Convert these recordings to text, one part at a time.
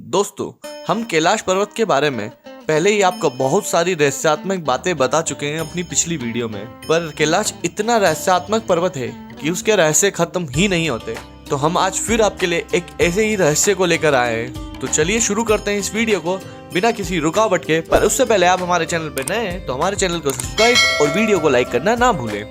दोस्तों, हम कैलाश पर्वत के बारे में पहले ही आपको बहुत सारी रहस्यात्मक बातें बता चुके हैं अपनी पिछली वीडियो में। पर कैलाश इतना रहस्यात्मक पर्वत है कि उसके रहस्य खत्म ही नहीं होते। तो हम आज फिर आपके लिए एक ऐसे ही रहस्य को लेकर आए हैं। तो चलिए शुरू करते हैं इस वीडियो को बिना किसी रुकावट के। पर उससे पहले आप हमारे चैनल पर नए हैं तो हमारे चैनल को सब्सक्राइब और वीडियो को लाइक करना ना भूलें।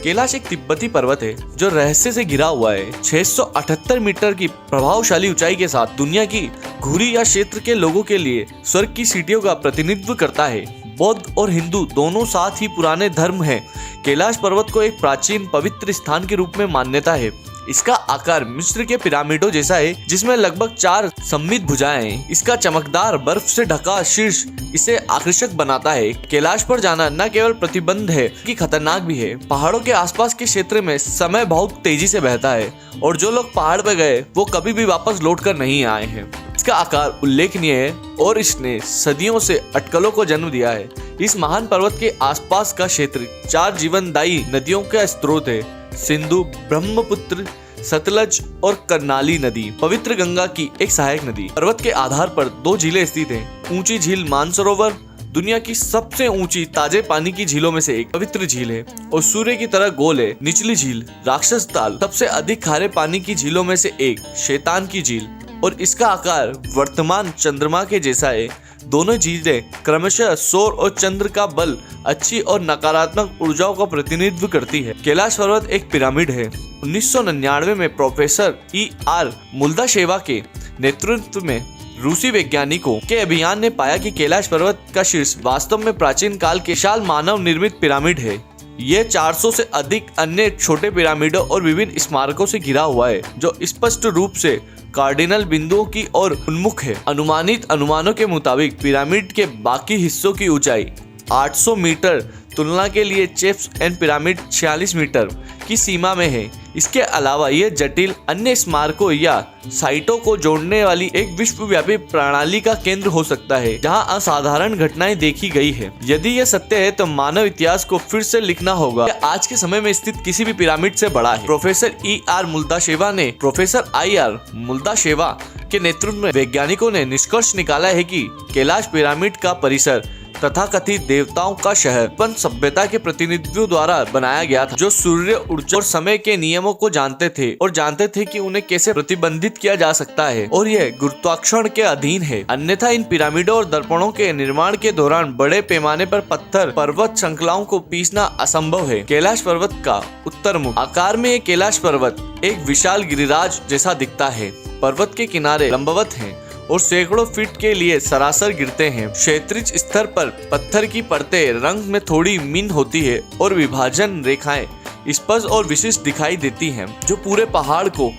कैलाश एक तिब्बती पर्वत है जो रहस्य से घिरा हुआ है। 678 मीटर की प्रभावशाली ऊंचाई के साथ दुनिया की घुरी या क्षेत्र के लोगों के लिए स्वर्ग की सीढ़ियों का प्रतिनिधित्व करता है। बौद्ध और हिंदू दोनों साथ ही पुराने धर्म हैं। कैलाश पर्वत को एक प्राचीन पवित्र स्थान के रूप में मान्यता है। इसका आकार मिस्र के पिरामिडों जैसा है, जिसमें लगभग 4 सममित भुजाएं हैं। इसका चमकदार बर्फ से ढका शीर्ष इसे आकर्षक बनाता है। कैलाश पर जाना न केवल प्रतिबंध है कि खतरनाक भी है। पहाड़ों के आसपास के क्षेत्र में समय बहुत तेजी से बहता है और जो लोग पहाड़ पर गए वो कभी भी वापस लौट कर नहीं आए हैं। इसका आकार उल्लेखनीय है और इसने सदियों से अटकलों को जन्म दिया है। इस महान पर्वत के आसपास का क्षेत्र 4 जीवनदायी नदियों का स्रोत है। सिंधु, ब्रह्मपुत्र, सतलज और कर्नाली नदी पवित्र गंगा की एक सहायक नदी। पर्वत के आधार पर 2 झीलें स्थित हैं। ऊंची झील मानसरोवर दुनिया की सबसे ऊंची ताजे पानी की झीलों में से एक पवित्र झील है और सूर्य की तरह गोल है। निचली झील राक्षस ताल सबसे अधिक खारे पानी की झीलों में से एक शैतान की झील और इसका आकार वर्तमान चंद्रमा के जैसा है। दोनों झीलें क्रमशः सौर और चंद्र का बल, अच्छी और नकारात्मक ऊर्जाओं का प्रतिनिधित्व करती है। कैलाश पर्वत एक पिरामिड है। 1999 में प्रोफेसर E.R. मुल्दाशेवा के नेतृत्व में रूसी वैज्ञानिकों के अभियान ने पाया कि कैलाश पर्वत का शीर्ष वास्तव में प्राचीन काल के विशाल मानव निर्मित पिरामिड है। यह 400 से अधिक अन्य छोटे पिरामिडों और विभिन्न स्मारकों से घिरा हुआ है, जो स्पष्ट रूप से कार्डिनल बिंदुओं की ओर उन्मुख है। अनुमानित अनुमानों के मुताबिक पिरामिड के बाकी हिस्सों की ऊंचाई 800 मीटर तुलना के लिए चेफ्स एंड पिरामिड 46 मीटर की सीमा में है। इसके अलावा यह जटिल अन्य स्मारकों या साइटों को जोड़ने वाली एक विश्वव्यापी प्रणाली का केंद्र हो सकता है, जहां असाधारण घटनाएं देखी गई है। यदि यह सत्य है तो मानव इतिहास को फिर से लिखना होगा। आज के समय में स्थित किसी भी पिरामिड से बड़ा है। Professor E.R. मुल्दाशेवा ने प्रोफेसर I.R. मुल्दाशेवा के नेतृत्व में वैज्ञानिकों ने निष्कर्ष निकाला है कि कैलाश पिरामिड का परिसर तथाकथित देवताओं का शहर पन सभ्यता के प्रतिनिधियों द्वारा बनाया गया था, जो सूर्य, ऊर्जा और समय के नियमों को जानते थे कि उन्हें कैसे प्रतिबंधित किया जा सकता है और यह गुरुत्वाकर्षण के अधीन है। अन्यथा इन पिरामिडों और दर्पणों के निर्माण के दौरान बड़े पैमाने पर पत्थर पर्वत श्रृंखलाओं को पीसना असंभव है। कैलाश पर्वत का उत्तर मुख आकार में कैलाश पर्वत एक विशाल गिरिराज जैसा दिखता है। पर्वत के किनारे लंबवत हैं और सैकड़ों फीट के लिए सरासर गिरते हैं। क्षैतिज स्तर पर पत्थर की परतें रंग में थोड़ी मीन होती है और विभाजन रेखाएं स्पष्ट और विशिष्ट दिखाई देती हैं, जो पूरे पहाड़ को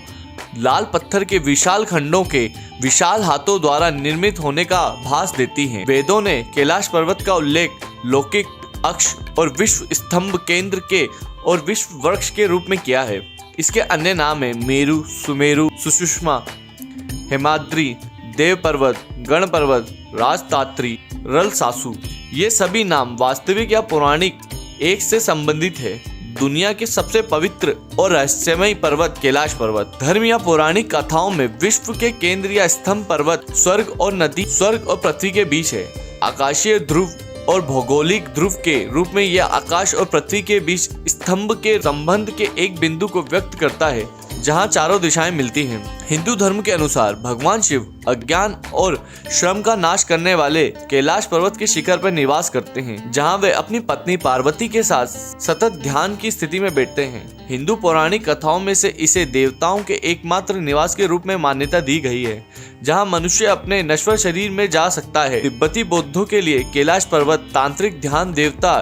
लाल पत्थर के विशाल खंडों के विशाल हाथों द्वारा निर्मित होने का भास देती हैं। वेदों ने कैलाश पर्वत का उल्लेख लौकिक अक्ष और विश्व स्तंभ केंद्र के और विश्व वृक्ष के रूप में किया है। इसके अन्य नाम है मेरु, सुमेरु, सुषुम्ना, हेमाद्रि, देव पर्वत, गण पर्वत, राजतात्री, रलसासु। ये सभी नाम वास्तविक या पौराणिक एक से संबंधित है। दुनिया के सबसे पवित्र और रहस्यमय पर्वत कैलाश पर्वत। धर्म या पौराणिक कथाओं में विश्व के केंद्र या स्तंभ पर्वत स्वर्ग और नदी, स्वर्ग और पृथ्वी के बीच है। आकाशीय ध्रुव और भौगोलिक ध्रुव के रूप में यह आकाश और पृथ्वी के बीच स्तंभ के संबंध के एक बिंदु को व्यक्त करता है, जहां चारों दिशाएं मिलती हैं। हिंदू धर्म के अनुसार भगवान शिव अज्ञान और श्रम का नाश करने वाले कैलाश पर्वत के शिखर पर निवास करते हैं, जहां वे अपनी पत्नी पार्वती के साथ सतत ध्यान की स्थिति में बैठते हैं। हिंदू पौराणिक कथाओं में से इसे देवताओं के एकमात्र निवास के रूप में मान्यता दी गई है, जहां मनुष्य अपने नश्वर शरीर में जा सकता है। तिब्बती बौद्धों के लिए कैलाश पर्वत तांत्रिक ध्यान देवता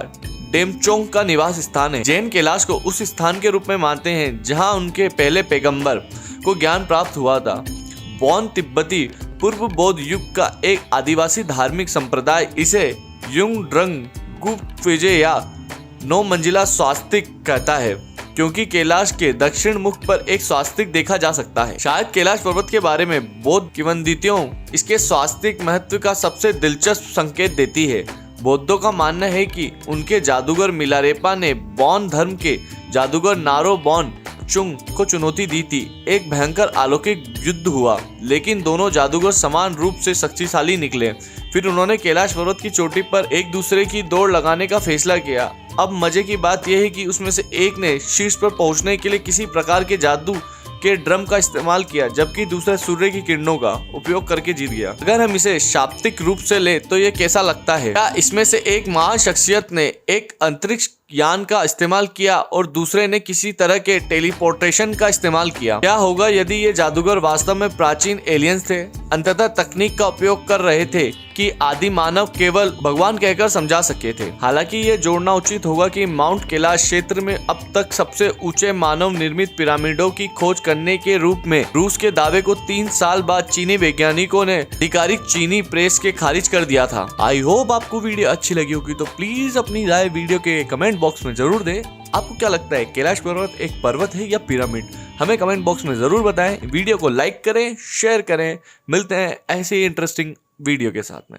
डेमचोंग का निवास स्थान है। जैन कैलाश को उस स्थान के रूप में मानते हैं जहां उनके पहले पैगंबर को ज्ञान प्राप्त हुआ था। बौन तिब्बती पूर्व बौद्ध युग का एक आदिवासी धार्मिक संप्रदाय इसे युंग ड्रंग गुफेजे या 9 मंजिला स्वास्तिक कहता है, क्योंकि कैलाश के दक्षिण मुख पर एक स्वास्तिक देखा जा सकता है। शायद कैलाश पर्वत के बारे में बौद्ध किंवदंतियों इसके स्वास्तिक महत्व का सबसे दिलचस्प संकेत देती है। बौद्धों का मानना है कि उनके जादूगर मिलारेपा ने बौन धर्म के जादूगर नारो बौन चुंग को चुनौती दी थी। एक भयंकर अलौकिक युद्ध हुआ, लेकिन दोनों जादूगर समान रूप से शक्तिशाली निकले। फिर उन्होंने कैलाश पर्वत की चोटी पर एक दूसरे की दौड़ लगाने का फैसला किया। अब मजे की बात यह है कि उसमें से एक ने शीर्ष पर पहुंचने के लिए किसी प्रकार के जादू के ड्रम का इस्तेमाल किया, जबकि दूसरा सूर्य की किरणों का उपयोग करके जीत गया। अगर हम इसे शाब्दिक रूप से ले तो ये कैसा लगता है? क्या इसमें से एक महान शख्सियत ने एक अंतरिक्ष यान का इस्तेमाल किया और दूसरे ने किसी तरह के टेलीपोर्टेशन का इस्तेमाल किया? क्या होगा यदि ये जादूगर वास्तव में प्राचीन एलियंस थे, अंततः तकनीक का उपयोग कर रहे थे कि आदि मानव केवल भगवान कहकर समझा सके थे? हालांकि ये जोड़ना उचित होगा कि माउंट कैलाश क्षेत्र में अब तक सबसे ऊंचे मानव निर्मित पिरामिडों की खोज करने के रूप में रूस के दावे को 3 साल बाद चीनी वैज्ञानिकों ने आधिकारिक चीनी प्रेस के खारिज कर दिया था। आई होप आपको वीडियो अच्छी लगी होगी, तो प्लीज अपनी राय वीडियो के कमेंट बॉक्स में जरूर दें। आपको क्या लगता है, कैलाश पर्वत एक पर्वत है या पिरामिड? हमें कमेंट बॉक्स में जरूर बताएं। वीडियो को लाइक करें, शेयर करें। मिलते हैं ऐसे ही इंटरेस्टिंग वीडियो के साथ में।